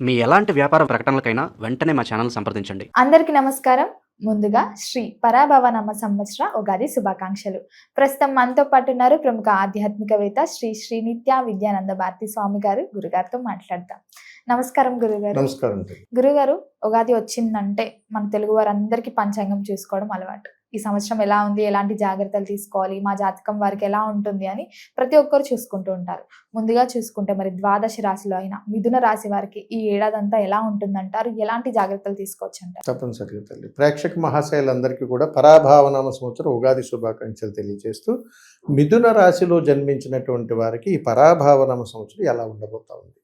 మీ ఎలాంటి వ్యాపార ప్రకటనలకైనా వెంటనే మా ఛానల్ సంప్రదించండి. అందరికీ నమస్కారం. ముందుగా శ్రీ పరాభవనామ సంవత్సర ఉగాది శుభాకాంక్షలు. ప్రస్తుతం మనతో పాటు ఉన్నారు ప్రముఖ ఆధ్యాత్మికవేత్త శ్రీ నిత్య విద్యానంద భారతి స్వామి గారు. గురుగారితో మాట్లాడతాం. నమస్కారం గురుగారు. నమస్కారం. గురుగారు, ఉగాది వచ్చిందంటే మన తెలుగు వారందరికీ పంచాంగం చూసుకోవడం అలవాటు. ఈ సంవత్సరం ఎలా ఉంది, ఎలాంటి జాగ్రత్తలు తీసుకోవాలి, మా జాతకం వారికి ఎలా ఉంటుంది అని ప్రతి ఒక్కరు చూసుకుంటూ ఉంటారు. ముందుగా చూసుకుంటే మరి ద్వాదశ రాశిలో అయినా మిథున రాశి వారికి ఈ ఏడాదంతా ఎలా ఉంటుందంటారు? ఎలాంటి జాగ్రత్తలు తీసుకోవచ్చు అంటారు? తప్పనిసరిగా తల్లి, ప్రేక్షక మహాశయులందరికీ కూడా పరాభావనామ సంవత్సరం ఉగాది శుభాకాంక్షలు తెలియజేస్తూ, మిథున రాశిలో జన్మించినటువంటి వారికి ఈ పరాభావనామ సంవత్సరం ఎలా ఉండబోతా ఉంది.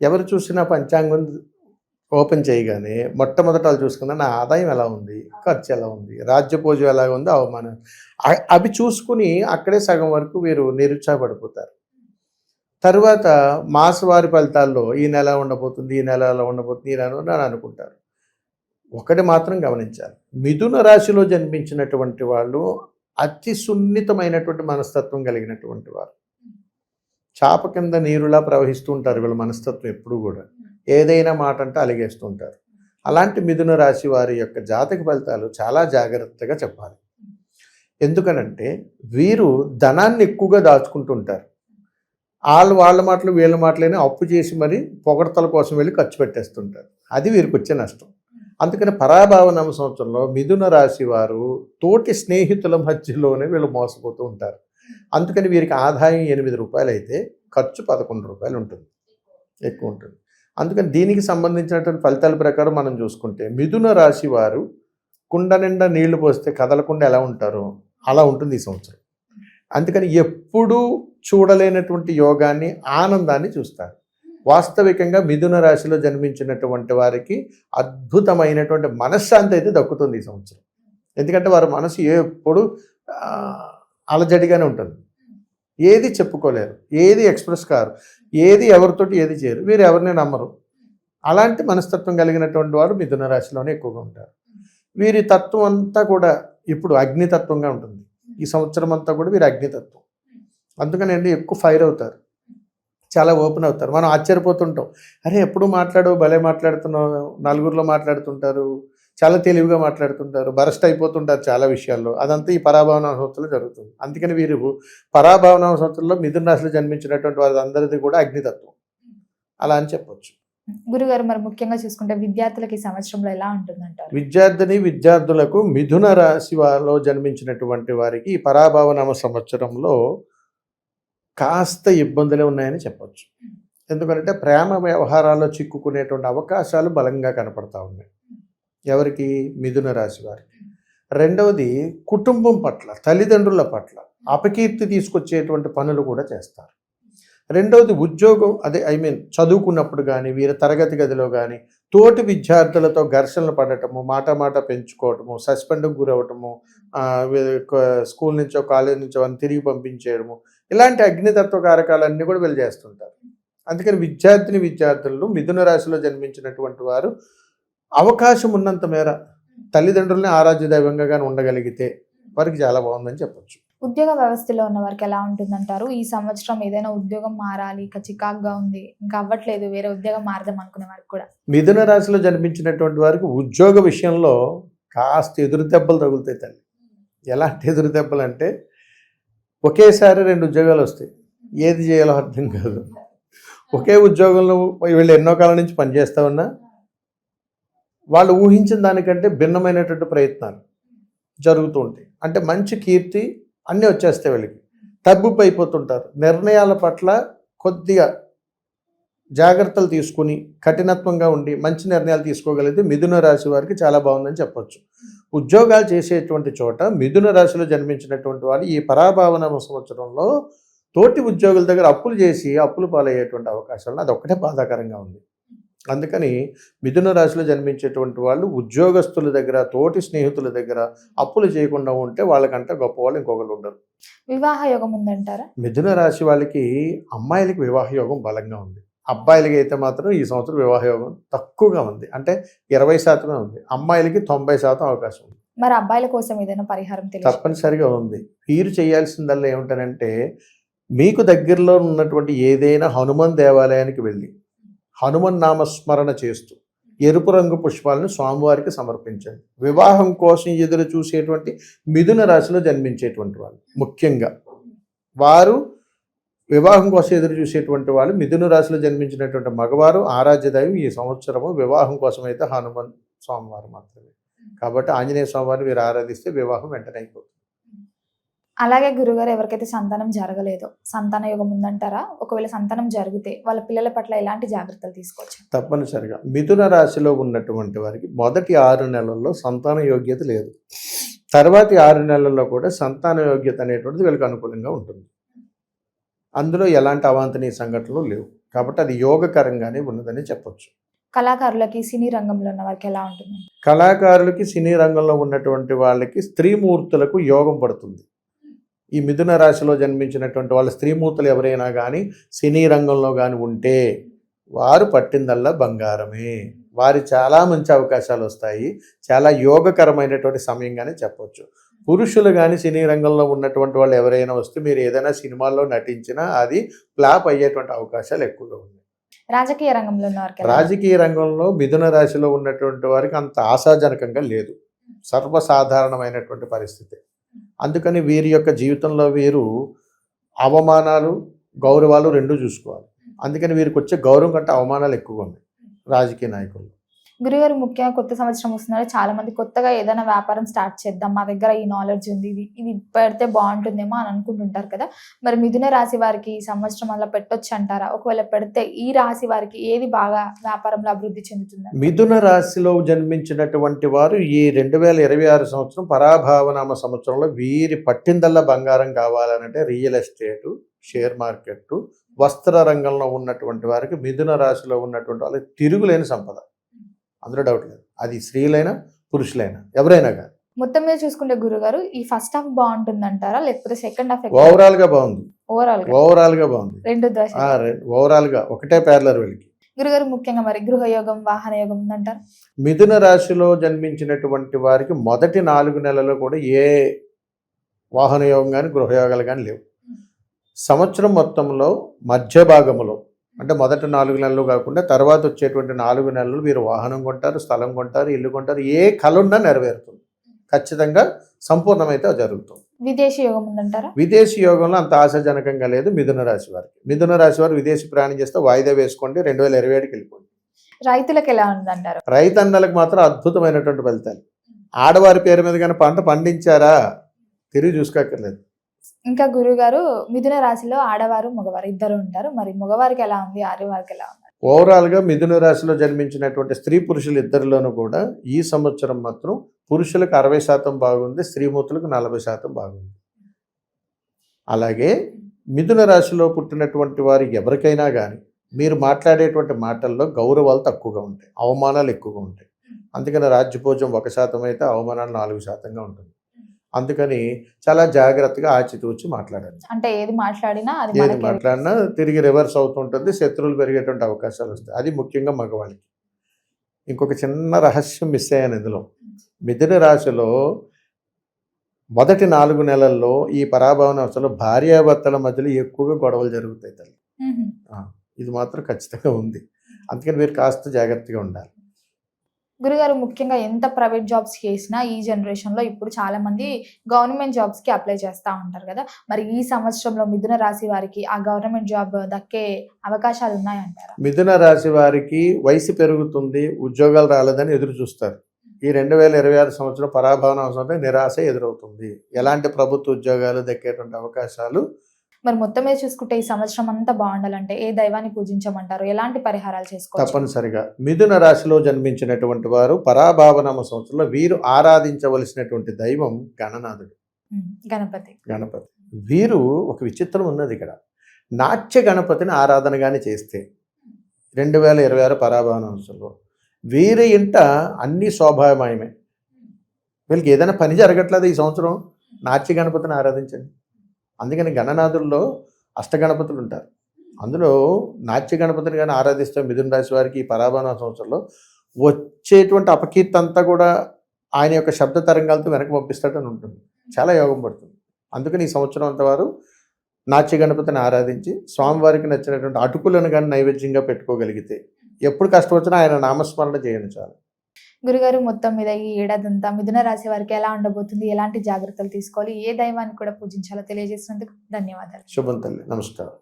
ఎవరు చూసినా పంచాంగం ఓపెన్ చేయగానే మొట్టమొదట వాళ్ళు చూసుకున్నా నా ఆదాయం ఎలా ఉంది, ఖర్చు ఎలా ఉంది, రాజ్యపోజం ఎలా ఉంది, అవమానం, అవి చూసుకుని అక్కడే సగం వరకు వీరు నిరుత్సాహపడిపోతారు. తర్వాత మాసవారి ఫలితాల్లో ఈ నెల ఉండబోతుంది, ఈ నెల ఎలా ఉండబోతుంది, ఈ నెల అని అనుకుంటారు. ఒకటి మాత్రం గమనించాలి, మిథున రాశిలో జన్మించినటువంటి వాళ్ళు అతి సున్నితమైనటువంటి మనస్తత్వం కలిగినటువంటి వారు. చాప కింద నీరులా ప్రవహిస్తూ ఉంటారు వీళ్ళ మనస్తత్వం. ఎప్పుడు కూడా ఏదైనా మాట అంటే అలిగేస్తూ ఉంటారు. అలాంటి మిథున రాశి వారి యొక్క జాతక ఫలితాలు చాలా జాగ్రత్తగా చెప్పాలి. ఎందుకనంటే వీరు ధనాన్ని ఎక్కువగా దాచుకుంటుంటారు. వాళ్ళ మాటలు వీళ్ళ మాటలైనా అప్పు చేసి మరి పొగడతల కోసం వెళ్ళి ఖర్చు పెట్టేస్తుంటారు. అది వీరికి వచ్చే నష్టం. అందుకని పరాభావనామ సంవత్సరంలో మిథున రాశి వారు తోటి స్నేహితుల మధ్యలోనే వీళ్ళు మోసపోతూ ఉంటారు. అందుకని వీరికి ఆదాయం 8 రూపాయలు అయితే ఖర్చు 11 రూపాయలు ఉంటుంది, ఎక్కువ ఉంటుంది. అందుకని దీనికి సంబంధించినటువంటి ఫలితాల ప్రకారం మనం చూసుకుంటే మిథున రాశి వారు కుండ నిండా నీళ్లు పోస్తే కదలకుండా ఎలా ఉంటారో అలా ఉంటుంది ఈ సంవత్సరం. అందుకని ఎప్పుడూ చూడలేనటువంటి యోగాన్ని, ఆనందాన్ని చూస్తారు. వాస్తవికంగా మిథున రాశిలో జన్మించినటువంటి వారికి అద్భుతమైనటువంటి మనశ్శాంతి అయితే దక్కుతుంది ఈ సంవత్సరం. ఎందుకంటే వారి మనసు ఎప్పుడు అలజడిగానే ఉంటుంది. ఏది చెప్పుకోలేరు, ఏది ఎక్స్ప్రెస్ కారు, ఏది ఎవరితోటి ఏది చేయరు, వీరు ఎవరిని నమ్మరు. అలాంటి మనస్తత్వం కలిగినటువంటి వారు మిథున రాశిలోనే ఎక్కువగా ఉంటారు. వీరి తత్వం అంతా కూడా ఇప్పుడు అగ్నితత్వంగా ఉంటుంది. ఈ సంవత్సరం అంతా కూడా వీరు అగ్నితత్వం. అందుకని ఎక్కువ ఫైర్ అవుతారు, చాలా ఓపెన్ అవుతారు. మనం ఆశ్చర్యపోతుంటాం, అరే ఎప్పుడు మాట్లాడవు, భలే మాట్లాడుతున్నావు, నలుగురిలో మాట్లాడుతుంటారు, చాలా తెలివిగా మాట్లాడుతుంటారు, బరస్ట్ అయిపోతుంటారు చాలా విషయాల్లో. అదంతా ఈ పరాభావన సంవత్సరంలో జరుగుతుంది. అందుకని వీరు పరాభావన సంవత్సరంలో మిథున రాశిలో జన్మించినటువంటి వారి అందరిది కూడా అగ్నితత్వం అలా అని చెప్పొచ్చు. గురుగారు, మరి ముఖ్యంగా చూసుకుంటే విద్యార్థులకి ఈ సంవత్సరంలో ఎలా ఉంటుందంటారు? విద్యార్థులకు మిథున రాశి వారిలో జన్మించినటువంటి వారికి ఈ పరాభావనామ సంవత్సరంలో కాస్త ఇబ్బందులే ఉన్నాయని చెప్పొచ్చు. ఎందుకంటే ప్రేమ వ్యవహారాల్లో చిక్కుకునేటువంటి అవకాశాలు బలంగా కనపడతా ఉన్నాయి ఎవరికి, మిథున రాశి వారికి. రెండవది, కుటుంబం పట్ల, తల్లిదండ్రుల పట్ల అపకీర్తి తీసుకొచ్చేటువంటి పనులు కూడా చేస్తారు. రెండవది, ఉద్యోగం, చదువుకున్నప్పుడు కానీ వీరి తరగతి గదిలో కానీ తోటి విద్యార్థులతో ఘర్షణలు పడటము, మాట పెంచుకోవటము, సస్పెండ్కి గురవటము, స్కూల్ నుంచో కాలేజ్ నుంచో అని తిరిగి పంపించేయడము, ఇలాంటి అగ్నితత్వ కారకాలన్నీ కూడా వీళ్ళు చేస్తుంటారు. అందుకని విద్యార్థులను మిథున రాశిలో జన్మించినటువంటి వారు అవకాశం ఉన్నంత మేర తల్లిదండ్రులని ఆరాధ్య దైవంగా కానీ ఉండగలిగితే వారికి చాలా బాగుందని చెప్పొచ్చు. ఉద్యోగ వ్యవస్థలో ఉన్న వారికి ఎలా ఉంటుందంటారు? ఈ సంవత్సరం ఏదైనా ఉద్యోగం మారాలి, ఇక చికాగ్గా ఉంది, ఇంకా అవ్వట్లేదు, వేరే ఉద్యోగం మారదాం అనుకునే వారికి కూడా. మిథున రాశిలో జన్మించినటువంటి వారికి ఉద్యోగ విషయంలో కాస్త ఎదురు దెబ్బలు తగులుతాయి తల్లి. ఎలాంటి ఎదురు దెబ్బలు అంటే, ఒకేసారి 2 ఉద్యోగాలు వస్తాయి, ఏది చేయాలో అర్థం కాదు. ఒకే ఉద్యోగంలో వీళ్ళు ఎన్నో కాలం నుంచి పనిచేస్తా ఉన్నా వాళ్ళు ఊహించిన దానికంటే భిన్నమైనటువంటి ప్రయత్నాలు జరుగుతూ ఉంటాయి. అంటే మంచి కీర్తి అన్నీ వచ్చేస్తాయి, వీళ్ళకి తబ్బుపు అయిపోతుంటారు. నిర్ణయాల పట్ల కొద్దిగా జాగ్రత్తలు తీసుకుని కఠినత్వంగా ఉండి మంచి నిర్ణయాలు తీసుకోగలిగితే మిథున రాశి వారికి చాలా బాగుందని చెప్పొచ్చు. ఉద్యోగాలు చేసేటువంటి చోట మిథున రాశిలో జన్మించినటువంటి వాళ్ళు ఈ పరాభావన సంవత్సరంలో తోటి ఉద్యోగుల దగ్గర అప్పులు చేసి అప్పులు పాలయ్యేటువంటి అవకాశాలు అదొక్కటే బాధాకరంగా ఉంది. అందుకని మిథున రాశిలో జన్మించేటువంటి వాళ్ళు ఉద్యోగస్తుల దగ్గర, తోటి స్నేహితుల దగ్గర అప్పులు చేయకుండా ఉంటే వాళ్ళకంటే గొప్ప వాళ్ళు ఇంకొకరు ఉండరు. వివాహ యోగం ఉందంటారా? మిథున రాశి వాళ్ళకి అమ్మాయిలకి వివాహ యోగం బలంగా ఉంది. అబ్బాయిలకి అయితే మాత్రం ఈ సంవత్సరం వివాహ యోగం తక్కువగా ఉంది, అంటే 20% ఉంది. అమ్మాయిలకి 90% అవకాశం ఉంది. మరి అబ్బాయిల కోసం ఏదైనా పరిహారం తప్పనిసరిగా ఉంది. వీరు చేయాల్సిందల్లా ఏమిటనంటే, మీకు దగ్గరలో ఉన్నటువంటి ఏదైనా హనుమాన్ దేవాలయానికి వెళ్ళి హనుమన్ నామస్మరణ చేస్తూ ఎరుపు రంగు పుష్పాలను స్వామివారికి సమర్పించండి. వివాహం కోసం ఎదురు చూసేటువంటి మిథున రాశిలో జన్మించేటువంటి వాళ్ళు ముఖ్యంగా వారు వివాహం కోసం ఎదురు చూసేటువంటి వాళ్ళు మిథున రాశిలో జన్మించినటువంటి మగవారు ఆరాధ్య దైవం ఈ సంవత్సరము వివాహం కోసం అయితే హనుమన్ స్వామివారు మాత్రమే. కాబట్టి ఆంజనేయ స్వామివారిని వీరు ఆరాధిస్తే వివాహం వెంటనే అయిపోతుంది. అలాగే గురుగారు, ఎవరికైతే సంతానం జరగలేదో సంతాన యోగం ఉందంటారా? ఒకవేళ సంతానం జరిగితే వాళ్ళ పిల్లల పట్ల ఎలాంటి జాగ్రత్తలు తీసుకోవచ్చు? తప్పనిసరిగా మిథున రాశిలో ఉన్నటువంటి వారికి మొదటి 6 నెలల్లో సంతాన యోగ్యత లేదు. తర్వాతి 6 నెలల్లో కూడా సంతాన యోగ్యత అనేటువంటిది వీళ్ళకి అనుకూలంగా ఉంటుంది. అందులో ఎలాంటి అవాంఛనీయ సంఘటనలు లేవు. కాబట్టి అది యోగకరంగానే ఉన్నదని చెప్పొచ్చు. కళాకారులకి, సినీ రంగంలో ఉన్న వారికి ఎలా ఉంటుంది? కళాకారులకి, సినీ రంగంలో ఉన్నటువంటి వాళ్ళకి స్త్రీమూర్తులకు యోగం పడుతుంది. ఈ మిథున రాశిలో జన్మించినటువంటి వాళ్ళ స్త్రీమూర్తులు ఎవరైనా కానీ సినీ రంగంలో కానీ ఉంటే వారు పట్టిందల్లా బంగారమే. వారి చాలా మంచి అవకాశాలు వస్తాయి. చాలా యోగకరమైనటువంటి సమయంగానే చెప్పొచ్చు. పురుషులు కానీ సినీ రంగంలో ఉన్నటువంటి వాళ్ళు ఎవరైనా వస్తే మీరు ఏదైనా సినిమాల్లో నటించినా అది ఫ్లాప్ అయ్యేటువంటి అవకాశాలు ఎక్కువగా ఉన్నాయి. రాజకీయ రంగంలో ఉన్న వారికి రాజకీయ రంగంలో మిథున రాశిలో ఉన్నటువంటి వారికి అంత ఆశాజనకంగా లేదు. సర్వసాధారణమైనటువంటి పరిస్థితి. అందుకని వీరి యొక్క జీవితంలో వీరు అవమానాలు, గౌరవాలు రెండూ చూసుకోవాలి. అందుకని వీరికి వచ్చే గౌరవం కంటే అవమానాలు ఎక్కువగా ఉన్నాయి రాజకీయ నాయకులు. గురుగారు, ముఖ్యంగా కొత్త సంవత్సరం వస్తున్నారు. చాలా మంది కొత్తగా ఏదైనా వ్యాపారం స్టార్ట్ చేద్దాం, మా దగ్గర ఈ నాలెడ్జ్ ఉంది, ఇది పెడితే బాగుంటుందేమో అని అనుకుంటుంటారు కదా. మరి మిథున రాశి వారికి ఈ సంవత్సరం అలా పెట్టొచ్చు అంటారా? ఒకవేళ పెడితే ఈ రాశి వారికి ఏది బాగా వ్యాపారంలో అభివృద్ధి చెందుతుంది? మిథున రాశిలో జన్మించినటువంటి వారు ఈ 2026 సంవత్సరం పరాభావనామ సంవత్సరంలో వీరి పట్టిందల్లా బంగారం కావాలనంటే రియల్ ఎస్టేటు, షేర్ మార్కెట్, వస్త్ర రంగంలో ఉన్నటువంటి వారికి మిథున రాశిలో ఉన్నటువంటి వాళ్ళకి తిరుగులేని సంపద. అందులో డౌట్ లేదు. అది స్త్రీలైనా పురుషులైనా ఎవరైనా కానీ. మొత్తం మీద చూసుకుంటే గురుగారు, ఈ ఫస్ట్ హాఫ్ బాగుంటుంది అంటారా, లేకపోతే సెకండ్ హాఫ్? ఓవరాల్ గా బాగుంది. ఓవరాల్ గా బాగుంది. రెండు దశ ఓవరాల్ గా ఒకటే ప్యారలర్ వీళ్ళకి. గురుగారు, ముఖ్యంగా మరి గృహయోగం, వాహన యోగం ఉందంటారు? మిథున రాశిలో జన్మించినటువంటి వారికి మొదటి 4 నెలలు కూడా ఏ వాహన యోగం కానీ గృహయోగాలు కానీ లేవు. సంవత్సరం మొత్తంలో మధ్య భాగంలో అంటే మొదటి 4 నెలలు కాకుండా తర్వాత వచ్చేటువంటి 4 నెలలు వీరు వాహనం కొంటారు, స్థలం కొంటారు, ఇల్లు కొంటారు. ఏ కలున్నా నెరవేరుతుంది. ఖచ్చితంగా సంపూర్ణమైతే జరుగుతుంది. విదేశీ యోగం ఉందంటారా? విదేశీ యోగంలో అంత ఆశాజనకంగా లేదు మిథున రాశి వారికి. మిథున రాశి వారు విదేశీ ప్రయాణం చేస్తే వాయిదా వేసుకోండి, 2027కి వెళ్ళిపోండి. రైతులకు ఎలా ఉందంటారు? రైతన్నలకు మాత్రం అద్భుతమైనటువంటి ఫలితాలు. ఆడవారి పేరు మీద కానీ పంట పండించారా తిరిగి చూసుకోక్కర్లేదు. ఇంకా గురుగారు, మిథున రాశిలో ఆడవారు, మగవారు ఇద్దరు ఉంటారు. మరి మగవారికి ఎలా ఉంది, ఆడవారికి ఎలా ఉంది? ఓవరాల్గా మిథున రాశిలో జన్మించినటువంటి స్త్రీ పురుషులు ఇద్దరిలోనూ కూడా ఈ సంవత్సరం మాత్రం పురుషులకు 60% బాగుంది, స్త్రీమూర్తులకు 40% బాగుంది. అలాగే మిథున రాశిలో పుట్టినటువంటి వారు ఎవరికైనా కానీ మీరు మాట్లాడేటువంటి మాటల్లో గౌరవాలు తక్కువగా ఉంటాయి, అవమానాలు ఎక్కువగా ఉంటాయి. అందుకని రాజ్యభోజం 1% అయితే అవమానాలు 4%గా ఉంటుంది. అందుకని చాలా జాగ్రత్తగా ఆచితూచి మాట్లాడాలి. అంటే ఏది మాట్లాడినా తిరిగి రివర్స్ అవుతుంటుంది, శత్రువులు పెరిగేటువంటి అవకాశాలు వస్తాయి. అది ముఖ్యంగా మగవాళ్ళకి. ఇంకొక చిన్న రహస్యం మిస్ అయ్యాను ఇందులో. మిథున రాశిలో మొదటి 4 నెలల్లో ఈ పరాభవన అవసరంలో భార్యాభర్తల మధ్యలో ఎక్కువగా గొడవలు జరుగుతాయి తల్లి. ఇది మాత్రం ఖచ్చితంగా ఉంది. అందుకని మీరు కాస్త జాగ్రత్తగా ఉండాలి. గురుగారు, ముఖ్యంగా ఎంత ప్రైవేట్ జాబ్స్ చేసినా ఈ జనరేషన్లో ఇప్పుడు చాలా మంది గవర్నమెంట్ జాబ్స్కి అప్లై చేస్తూ ఉంటారు కదా. మరి ఈ సంవత్సరంలో మిథున రాశి వారికి ఆ గవర్నమెంట్ జాబ్ దక్కే అవకాశాలు ఉన్నాయంటారా? మిథున రాశి వారికి వయసు పెరుగుతుంది, ఉద్యోగాలు రాలేదని ఎదురు చూస్తారు. ఈ 2026 సంవత్సరం పరాభవన అవసరం నిరాశ ఎదురవుతుంది. ఎలాంటి ప్రభుత్వ ఉద్యోగాలు దక్కేటువంటి అవకాశాలు. మరి మొత్తం మీద చూసుకుంటే ఈ సంవత్సరం అంతా బాగుండాలంటే ఏ దైవాన్ని పూజించమంటారు, ఎలాంటి పరిహారాలు చేసుకోవాలి? తప్పనిసరిగా మిథున రాశిలో జన్మించినటువంటి వారు పరాభావనామ సంవత్సరంలో వీరు ఆరాధించవలసినటువంటి దైవం గణనాథుడు, గణపతి. వీరు ఒక విచిత్రం ఉన్నది ఇక్కడ. నాట్య గణపతిని ఆరాధనగానే చేస్తే 2026 పరాభవన సంవత్సరంలో వీరి ఇంట అన్ని శోభామయమే. వీళ్ళకి ఏదైనా పని జరగట్లేదు ఈ సంవత్సరం, నాట్య గణపతిని ఆరాధించండి. అందుకని గణనాథుల్లో అష్టగణపతులు ఉంటారు. అందులో నాట్య గణపతిని కానీ ఆరాధిస్తే మిథున రాశి వారికి ఈ పరాభవన సంవత్సరంలో వచ్చేటువంటి అపకీర్తి అంతా కూడా ఆయన యొక్క శబ్ద తరంగాలతో వెనక్కి పంపిస్తాడని ఉంటుంది. చాలా యోగం పడుతుంది. అందుకని ఈ సంవత్సరం అంత వారు నాట్య గణపతిని ఆరాధించి స్వామివారికి నచ్చినటువంటి అటుకులను కానీ నైవేద్యంగా పెట్టుకోగలిగితే ఎప్పుడు కష్టం వచ్చినా ఆయన నామస్మరణ చేయండి చాలు. గురుగారు, మొత్తం మీద ఈ ఏడాదంతా మిథున రాశి వారికి ఎలా ఉండబోతుంది, ఎలాంటి జాగ్రత్తలు తీసుకోవాలి, ఏ దైవాన్ని కూడా పూజించాలో తెలియజేసినందుకు ధన్యవాదాలు. శుభం తల్లి, నమస్కారం.